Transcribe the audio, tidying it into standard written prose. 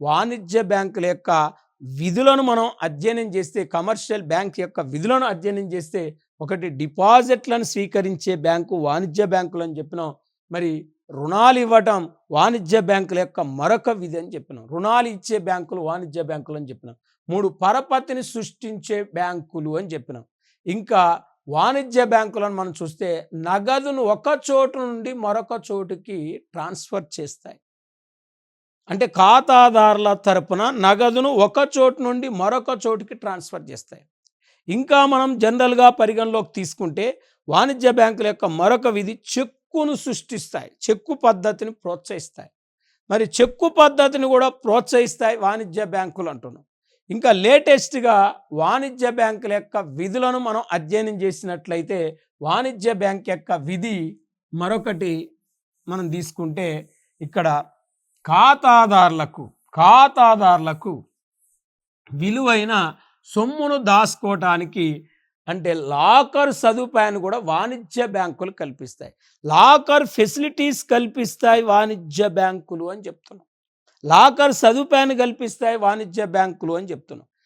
వాణిజ్య బ్యాంకుల యొక్క విధులను మనం అధ్యయనం చేస్తే, కమర్షియల్ బ్యాంక్ యొక్క విధులను అధ్యయనం చేస్తే, ఒకటి డిపాజిట్లను స్వీకరించే బ్యాంకు వాణిజ్య బ్యాంకులు అని చెప్పినాం. మరి రుణాలు ఇవ్వటం వాణిజ్య బ్యాంకుల యొక్క మరొక విధి అని చెప్పినాం. రుణాలు ఇచ్చే బ్యాంకులు వాణిజ్య బ్యాంకులు అని చెప్పినాం. 3 పరపతిని సృష్టించే బ్యాంకులు అని చెప్పినాం. ఇంకా వాణిజ్య బ్యాంకులను మనం చూస్తే నగదును ఒక చోటు నుండి మరొక చోటుకి ట్రాన్స్ఫర్ చేస్తాయి. అంటే ఖాతాదారుల తరపున నగదును ఒక చోటు నుండి మరొక చోటుకి ట్రాన్స్ఫర్ చేస్తాయి. ఇంకా మనం జనరల్గా పరిగణలోకి తీసుకుంటే వాణిజ్య బ్యాంకుల యొక్క మరొక విధి చెక్కును సృష్టిస్తాయి, చెక్కు పద్ధతిని ప్రోత్సహిస్తాయి. మరి చెక్కు పద్ధతిని కూడా ప్రోత్సహిస్తాయి వాణిజ్య బ్యాంకులు అంటున్నాం. ఇంకా లేటెస్ట్గా వాణిజ్య బ్యాంకుల యొక్క విధులను మనం అధ్యయనం చేసినట్లయితే వాణిజ్య బ్యాంక్ యొక్క విధి మరొకటి మనం తీసుకుంటే ఇక్కడ ఖాతాదారులకు విలువైన సొమ్మును దాచుకోవటానికి అంటే లాకర్ సదుపాయాన్ని కూడా వాణిజ్య బ్యాంకులు కల్పిస్తాయి. లాకర్ ఫెసిలిటీస్ కల్పిస్తాయి వాణిజ్య బ్యాంకులు అని చెప్తున్నాం. లాకర్ సదుపాయాన్ని కల్పిస్తాయి వాణిజ్య బ్యాంకులు అని చెప్తున్నాం.